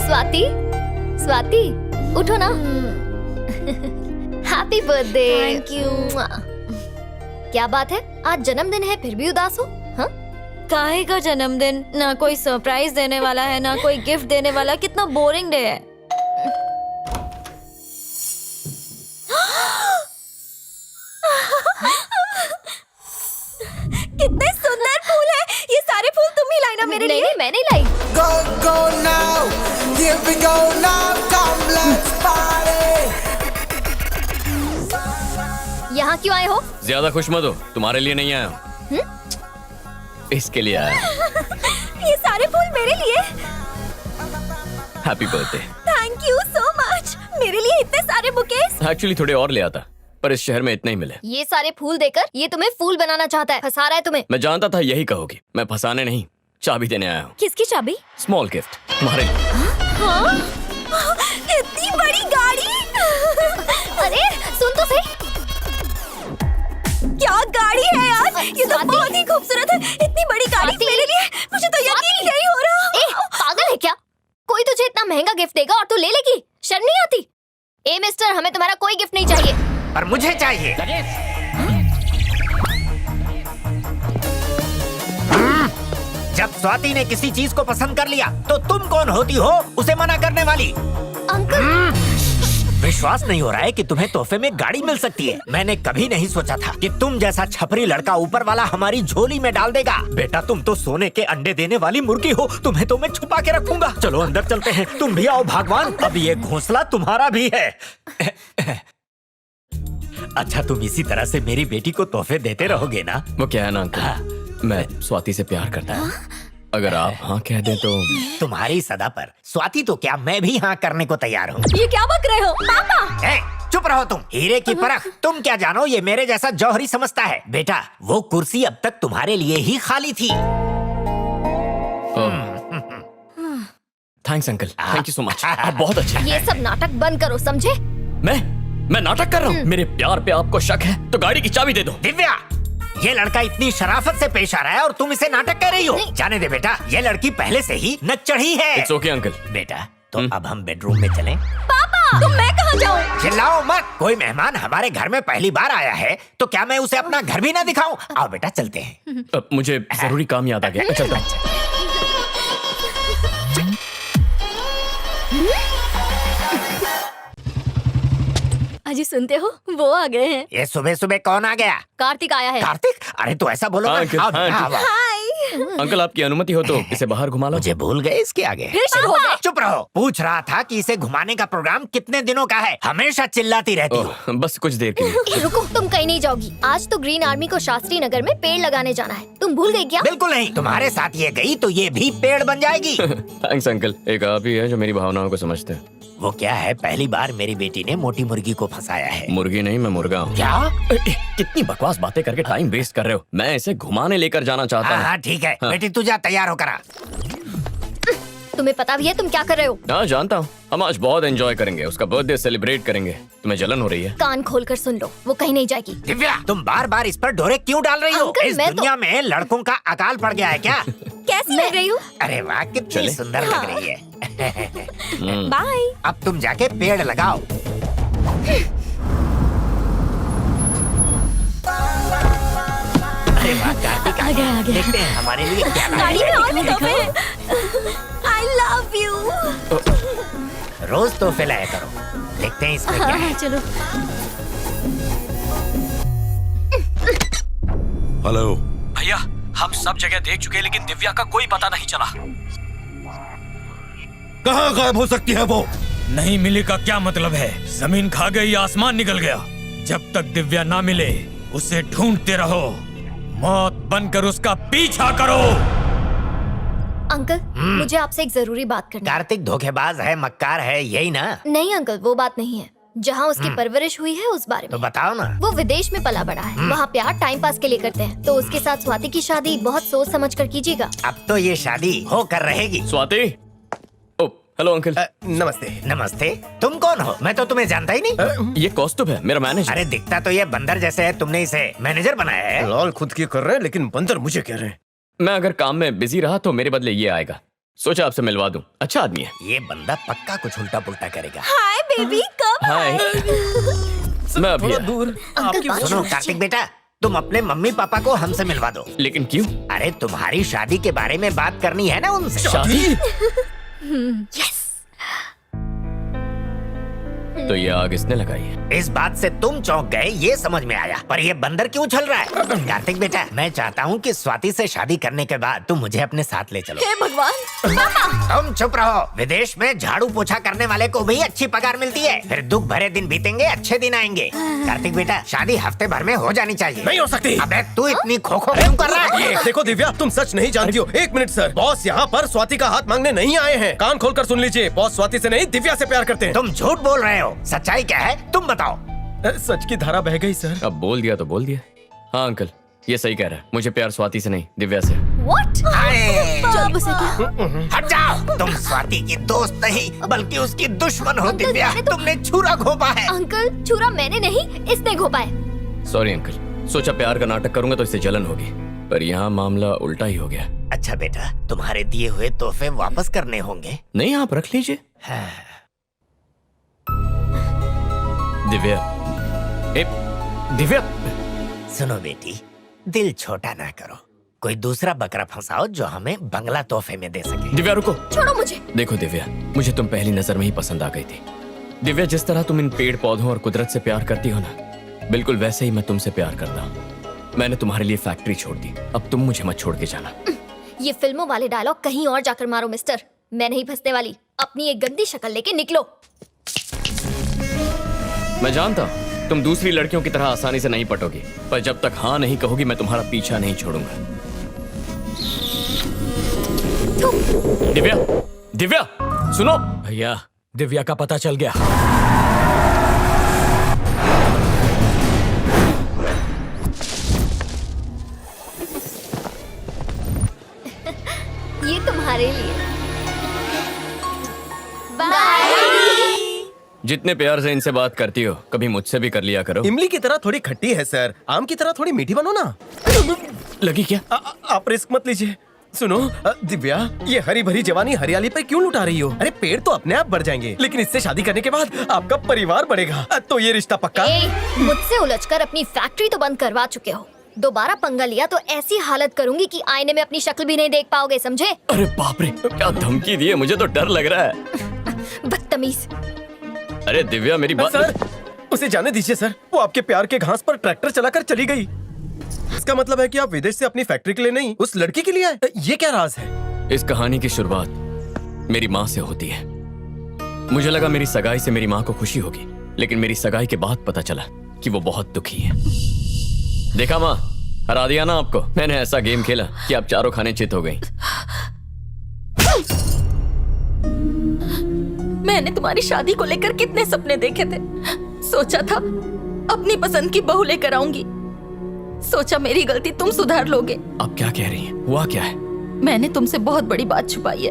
स्वाति, स्वाति, उठो ना। Happy birthday. Thank you. क्या बात है, आज जन्मदिन है फिर भी उदास हो? हाँ? काहे का जन्मदिन? ना कोई सरप्राइज देने वाला है, ना कोई गिफ्ट देने वाला। कितना बोरिंग डे है। कितने सुंदर फूल है। ये सारे फूल तुम ही लाई ना मेरे लिए? नहीं, मैं नहीं लाई। Go, go now, here we go now, come let's party. यहाँ क्यों आए हो? ज्यादा खुश मत हो, तुम्हारे लिए नहीं आया हूँ, इसके लिए आया हूँ। ये सारे फूल मेरे लिए? Happy birthday. Thank you so much. मेरे लिए इतने सारे बुकेस? एक्चुअली थोड़े और ले आता, पर इस शहर में इतने ही मिले। ये सारे फूल देकर ये तुम्हें फूल बनाना चाहता है, फंसा रहा है तुम्हें। मैं जानता था यही कहोगी। मैं फंसाने नहीं, चाबी देने आया हूँ। किसकी चाबी? स्मॉल गिफ्ट तुम्हारे लिए। हाँ? इतनी बड़ी गाड़ी? अरे सुन तो सही। क्या गाड़ी है यार? ये तो बहुत ही खूबसूरत है। इतनी बड़ी गाड़ी मेरे लिए? मुझे तो यकीन ही नहीं हो रहा। पागल है क्या? कोई तुझे इतना महंगा गिफ्ट देगा और तू ले लेगी? शर्म नहीं आती? ए मिस्टर, हमें तुम्हारा कोई गिफ्ट नहीं चाहिए। पर मुझे चाहिए। जब स्वाति ने किसी चीज को पसंद कर लिया तो तुम कौन होती हो उसे मना करने वाली? अंकल, विश्वास नहीं हो रहा है कि तुम्हें तोहफे में गाड़ी मिल सकती है। मैंने कभी नहीं सोचा था कि तुम जैसा छपरी लड़का ऊपर वाला हमारी झोली में डाल देगा। बेटा, तुम तो सोने के अंडे देने वाली मुर्गी हो। तुम्हें तो मैं छुपा के रखूंगा। चलो अंदर चलते हैं। तुम भी आओ भगवान, अब ये घोंसला तुम्हारा भी है। अच्छा, तुम इसी तरह से मेरी बेटी को तोहफे देते रहोगे ना? वो क्या है ना अंकल, मैं स्वाति से प्यार करता हूँ। अगर आप हाँ कह दें तो। तुम्हारी सदा पर स्वाति तो क्या, मैं भी हाँ करने को तैयार हूँ। ये क्या बक रहे हो पापा? चुप रहो तुम। हीरे की परख तुम क्या जानो, ये मेरे जैसा जौहरी समझता है। बेटा, वो कुर्सी अब तक तुम्हारे लिए ही खाली थी। Thanks uncle, thank you so much, आप बहुत अच्छे हैं। ये सब नाटक बंद करो, समझे? मैं नाटक कर रहा हूँ? मेरे प्यार पे आपको शक है तो गाड़ी की चाबी दे दो। दिव्या, ये लड़का इतनी शराफत से पेश आ रहा है और तुम इसे नाटक कर रही हो। जाने दे बेटा, ये लड़की पहले से ही नच चढ़ी है। It's okay uncle. बेटा, तो अब हम बेडरूम में चलें? पापा, तो मैं कहाँ जाऊँ? चिल्लाओ मत। कोई मेहमान हमारे घर में पहली बार आया है तो क्या मैं उसे अपना घर भी ना दिखाऊं? आओ बेटा, चलते हैं। मुझे जरूरी काम याद आ गया, चलता हूँ। अजी सुनते हो, वो आ गए हैं। ये सुबह सुबह कौन आ गया? कार्तिक आया है। कार्तिक? अरे तो ऐसा बोलो हाँ, ना। अंकल, आओ, हाँ, आओ, आओ। हाय। अंकल आपकी अनुमति हो तो इसे बाहर घुमा लो। मुझे भूल गए इसके आगे। फिर शुरू हो गए? चुप रहो। पूछ रहा था कि इसे घुमाने का प्रोग्राम कितने दिनों का है? हमेशा चिल्लाती रहती हो। बस कुछ देर के लिए। रुको, तुम कहीं नहीं जाओगी। आज तो ग्रीन आर्मी को शास्त्री नगर में पेड़ लगाने जाना है। तुम भूल गई क्या? बिल्कुल नहीं। तुम्हारे साथ ये गई तो ये भी पेड़ बन जाएगी। थैंक्स अंकल, एक आप ही है जो मेरी भावनाओं को समझते हैं। वो क्या है, पहली बार मेरी बेटी ने मोटी मुर्गी को फंसाया है। मुर्गी नहीं, मैं मुर्गा हूँ। क्या? कितनी बकवास बातें करके टाइम वेस्ट कर रहे हो। मैं इसे घुमाने लेकर जाना चाहता हूँ। हाँ ठीक है। हाँ। बेटी तू जा, तैयार होकर आ। तुम्हें पता भी है तुम क्या कर रहे हो? हाँ जानता हूँ, हम आज बहुत एंजॉय करेंगे, उसका बर्थडे सेलिब्रेट करेंगे। तुम्हें जलन हो रही है? कान खोल कर सुन लो, वो कहीं नहीं जाएगी। दिव्या, तुम बार बार इस पर डोरे क्यों डाल रही हो? अंकल, इस मैं तो- दुनिया में लड़कों का अकाल पड़ गया है क्या? कैसी लग रही हूँ? अरे वाह, कितनी चले? सुंदर लग रही है। बाय। अब तुम जाके पेड़ लगाओ। अरे वाह, कार्तिक आ गया, आ गया। देखते हैं हमारे लिए क्या लाया गाड़ी है। में और भी तोहफे हैं। I love you। रोज तोहफे लाया करो। देखते हैं इसमें क्या हाँ, है। चलो। हेलो भैया, हम सब जगह देख चुके हैं लेकिन दिव्या का कोई पता नहीं चला। कहाँ गायब हो सकती है वो? नहीं मिली का क्या मतलब है? जमीन खा गई या आसमान निकल गया? जब तक दिव्या ना मिले उसे ढूंढते रहो, मौत बनकर उसका पीछा करो। अंकल, मुझे आपसे एक जरूरी बात करनी है। कार्तिक धोखेबाज है, मक्कार है, यही ना? नहीं अंकल, वो बात नहीं है। जहाँ उसकी परवरिश हुई है उस बारे तो में। बताओ ना। वो विदेश में पला बड़ा है, वहाँ प्यार टाइम पास के लिए करते हैं। तो उसके साथ स्वाति की शादी बहुत सोच समझ कर कीजिएगा। अब तो ये शादी होकर रहेगी। स्वाति। ओ हेलो अंकल। नमस्ते। नमस्ते। तुम कौन हो? मैं तो तुम्हें जानता ही नहीं। ये कौस्तुभ है, मेरा मैनेजर। अरे दिखता तो ये बंदर जैसे है, तुमने इसे मैनेजर बनाया है? लाल खुद की कर रहे हैं लेकिन बंदर मुझे कह रहे हैं। मैं अगर काम में बिजी रहा तो मेरे बदले ये आएगा। सोचा आपसे मिलवा दूं, अच्छा आदमी है। ये बंदा पक्का कुछ उल्टा पुल्टा करेगा। हाय बेबी, कब हाय। मैं अभी आया। सुनो कार्तिक बेटा, तुम अपने मम्मी पापा को हमसे मिलवा दो। लेकिन क्यों? अरे तुम्हारी शादी के बारे में बात करनी है ना उनसे। शादी? तो ये आग इसने लगाई है। इस बात से तुम चौंक गए ये समझ में आया, पर ये बंदर क्यों चल रहा है? कार्तिक बेटा, मैं चाहता हूँ कि स्वाति से शादी करने के बाद तुम मुझे अपने साथ ले चलो। हे भगवान, तुम चुप रहो। विदेश में झाड़ू पोछा करने वाले को भी अच्छी पगार मिलती है। फिर दुख भरे दिन बीतेंगे, अच्छे दिन आएंगे। कार्तिक बेटा, शादी हफ्ते भर में हो जानी चाहिए। नहीं हो सकती। अबे तू इतनी खोखो क्यों कर रहा है? देखो दिव्या, तुम सच नहीं जानती हो। एक मिनट सर, बॉस यहाँ पर स्वाति का हाथ मांगने नहीं आए हैं। कान खोलकर सुन लीजिए, बॉस स्वाति से नहीं दिव्या से प्यार करते हैं। तुम झूठ बोल रहे हो। सच्चाई क्या है तुम बताओ। सच की धारा बह गई सर। अब बोल दिया तो बोल दिया। हाँ अंकल, ये सही कह रहा है। मुझे प्यार स्वाति से नहीं, दिव्या से। व्हाट? जब उसे क्या? हट जाओ। तुम स्वाति की दोस्त नहीं बल्कि उसकी दुश्मन हो अंकल, दिव्या। मैंने तो- तुमने छुरा घोंपा है। अंकल, छुरा मैंने नहीं, इसने घोपा है। सॉरी अंकल, सोचा प्यार का नाटक करूंगा तो इससे जलन होगी, पर यहाँ मामला उल्टा ही हो गया। अच्छा बेटा, तुम्हारे दिए हुए तोहफे वापस करने होंगे। नहीं, आप रख लीजिए। दिव्या, ए, दिव्या, सुनो बेटी, दिल छोटा ना करो। कोई दूसरा बकरा फंसाओ जो हमें बंगला तोहफे में दे सके। दिव्या रुको। छोड़ो मुझे। देखो दिव्या, मुझे तुम पहली नजर में ही पसंद आ गई थी। दिव्या, जिस तरह तुम इन पेड़ पौधों और कुदरत से प्यार करती हो ना, बिल्कुल वैसे ही मैं तुमसे प्यार करता हूँ। मैंने तुम्हारे लिए फैक्ट्री छोड़ दी, अब तुम मुझे मत छोड़ के जाना। ये फिल्मों वाले डायलॉग कहीं और जाकर मारो मिस्टर। मैं नहीं फंसने वाली। अपनी एक गंदी शक्ल लेके निकलो। मैं जानता हूँ तुम दूसरी लड़कियों की तरह आसानी से नहीं पटोगी, पर जब तक हाँ नहीं कहोगी मैं तुम्हारा पीछा नहीं छोड़ूंगा। दिव्या, दिव्या, सुनो। भैया, दिव्या का पता चल गया। ये तुम्हारे लिए। बाय। जितने प्यार से इनसे बात करती हो, कभी मुझसे भी कर लिया करो। इमली की तरह थोड़ी खट्टी है सर, आम की तरह थोड़ी मीठी बनो ना। लगी क्या? आप रिस्क मत लीजिए। सुनो दिव्या, ये हरी भरी जवानी हरियाली पर क्यों लुटा रही हो? अरे पेड़ तो अपने आप बढ़ जाएंगे, लेकिन इससे शादी करने के बाद आपका परिवार बढ़ेगा। तो ये रिश्ता पक्का? मुझसे उलझकर अपनी फैक्ट्री तो बंद करवा चुके हो। दोबारा पंगा लिया तो ऐसी हालत करूंगी कि आईने में अपनी शक्ल भी नहीं देख पाओगे, समझे? अरे बाप रे, क्या धमकी दी है, मुझे तो डर लग रहा है। बदतमीज। अरे दिव्या, मेरी बात। सर, उसे जाने दीजिए सर। वो आपके प्यार के घास पर ट्रैक्टर चलाकर चली गई। इसका मतलब है कि आप विदेश से अपनी फैक्ट्री के लिए नहीं, उस लड़की के लिए आए। ये क्या राज है? इस कहानी की शुरुआत मेरी माँ से होती है। मुझे लगा मेरी सगाई से मेरी माँ को खुशी होगी, लेकिन मेरी सगाई के बाद पता चला कि वो बहुत दुखी है। देखा माँ, हरा दिया ना आपको। मैंने ऐसा गेम खेला कि आप चारों खाने चित हो गई। मैंने तुम्हारी शादी को लेकर कितने सपने देखे थे। सोचा था अपनी पसंद की बहू लेकर आऊंगी। सोचा मेरी गलती तुम सुधार लोगे। आप क्या कह रही हैं? हुआ क्या है? मैंने तुमसे बहुत बड़ी बात छुपाई है,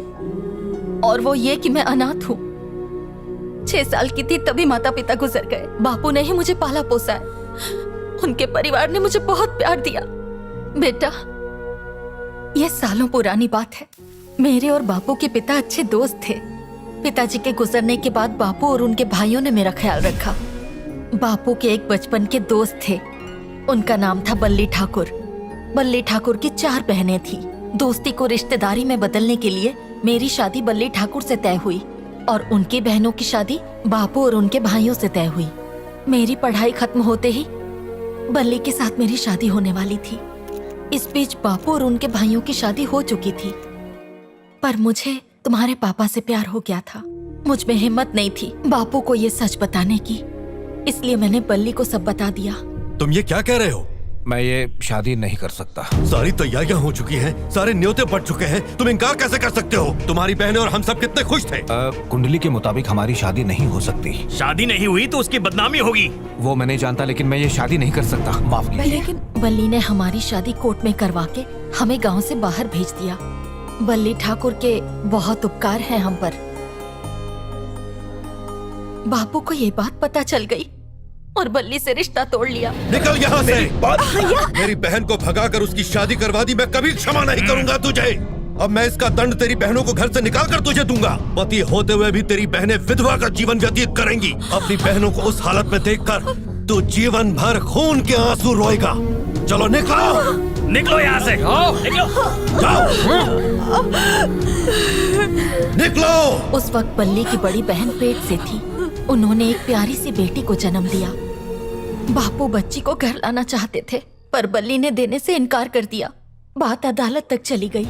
और वो ये कि मैं अनाथ हूँ। 6 साल की थी तभी माता पिता गुजर गए। बापू ने ही मुझे पाला पोसा है। उनके परिवार ने मुझे बहुत प्यार दिया। बेटा, ये सालों पुरानी बात है। मेरे और बापू के पिता अच्छे दोस्त थे। पिताजी के गुजरने के बाद बापू और उनके भाइयों ने मेरा ख्याल रखा। बापू के एक बचपन के दोस्त थे, उनका नाम था बल्ली ठाकुर। बल्ली ठाकुर की 4 बहनें थी। दोस्ती को रिश्तेदारी में बदलने के लिए मेरी शादी बल्ली ठाकुर से तय हुई और उनकी बहनों की शादी बापू और उनके भाइयों से तय हुई। मेरी पढ़ाई खत्म होते ही बल्ली के साथ मेरी शादी होने वाली थी। इस बीच बापू और उनके भाइयों की शादी हो चुकी थी, पर मुझे तुम्हारे पापा से प्यार हो गया था। मुझ में हिम्मत नहीं थी बापू को ये सच बताने की, इसलिए मैंने बल्ली को सब बता दिया। तुम ये क्या कह रहे हो? मैं ये शादी नहीं कर सकता। सारी तैयारियां हो चुकी हैं, सारे न्योते पड़ चुके हैं, तुम इनकार कैसे कर सकते हो? तुम्हारी बहनें और हम सब कितने खुश थे। कुंडली के मुताबिक हमारी शादी नहीं हो सकती। शादी नहीं हुई तो उसकी बदनामी होगी। वो मैं नहीं जानता, लेकिन मैं ये शादी नहीं कर सकता। माफ कीजिए। लेकिन बल्ली ने हमारी शादी कोर्ट में करवा के हमें गांव से बाहर भेज दिया। बल्ली ठाकुर के बहुत उपकार हैं हम पर। बापू को ये बात पता चल गई और बल्ली से रिश्ता तोड़ लिया। निकल यहाँ से। मेरी बहन को भगाकर उसकी शादी करवा दी, मैं कभी क्षमा नहीं करूंगा तुझे। अब मैं इसका दंड तेरी बहनों को घर से निकाल कर तुझे दूंगा। पति होते हुए भी तेरी बहनें विधवा का जीवन व्यतीत करेंगी। अपनी बहनों को उस हालत में देखकर तू जीवन भर खून के आंसू रोएगा। चलो निकलो, निकलो यहाँ से, निकलो। जाओ, निकलो। उस वक्त बल्ली की बड़ी बहन पेट से थी। उन्होंने एक प्यारी सी बेटी को जन्म दिया। बापू बच्ची को घर लाना चाहते थे, पर बल्ली ने देने से इनकार कर दिया। बात अदालत तक चली गई।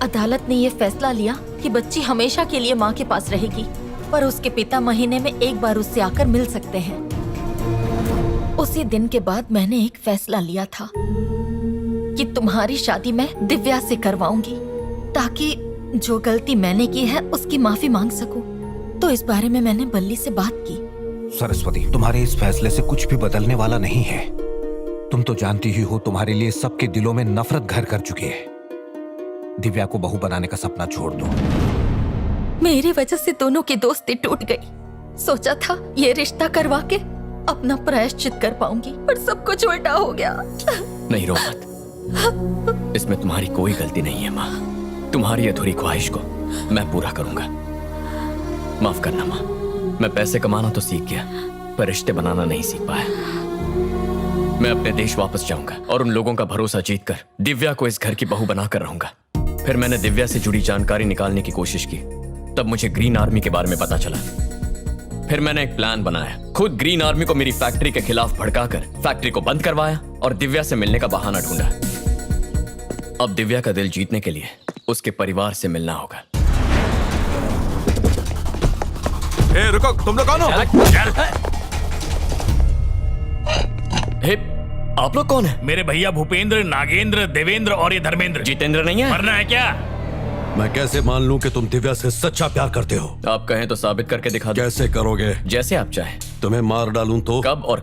अदालत ने ये फैसला लिया कि बच्ची हमेशा के लिए माँ के पास रहेगी, पर उसके पिता महीने में एक बार उससे आकर मिल सकते हैं। उसी दिन के बाद मैंने एक फैसला लिया था कि तुम्हारी शादी मैं दिव्या से करवाऊंगी, ताकि जो गलती मैंने की है उसकी माफी मांग सकूं। तो इस बारे में मैंने बल्ली से बात की। सरस्वती, तुम्हारे इस फैसले से कुछ भी बदलने वाला नहीं है। तुम तो जानती ही हो तुम्हारे लिए सबके दिलों में नफरत घर कर चुकी है। दिव्या को बहू बनाने का सपना छोड़ दो। मेरी वजह से दोनों की दोस्ती टूट गई। सोचा था ये रिश्ता करवा के अपना प्रायश्चित कर पाऊंगी, पर सब कुछ उल्टा हो गया। नहीं रो मत, इसमें तुम्हारी कोई गलती नहीं है माँ। तुम्हारी अधूरी ख्वाहिश को मैं पूरा करूंगा। माफ करना माँ, मैं पैसे कमाना तो सीख गया, पर रिश्ते बनाना नहीं सीख पाया। मैं अपने देश वापस जाऊंगा और उन लोगों का भरोसा जीतकर दिव्या को इस घर की बहू बनाकर रहूंगा। फिर मैंने दिव्या से जुड़ी जानकारी निकालने की कोशिश की, तब मुझे ग्रीन आर्मी के बारे में पता चला। फिर मैंने एक प्लान बनाया, खुद ग्रीन आर्मी को मेरी फैक्ट्री के खिलाफ भड़काकर फैक्ट्री को बंद करवाया और दिव्या से मिलने का बहाना ढूंढा। अब दिव्या का दिल जीतने के लिए उसके परिवार से मिलना होगा। ए, रुको, तुम लोग कौन हो? हे, आप लोग कौन है? मेरे भैया भूपेंद्र, नागेंद्र, देवेंद्र और ये धर्मेंद्र। जितेंद्र नहीं है? मरना है क्या? मैं कैसे मान लूं कि तुम दिव्या से सच्चा प्यार करते हो? आप कहें तो साबित करके दिखा दो। कैसे करोगे? जैसे आप चाहें। तुम्हें मार डालूं तो? कब और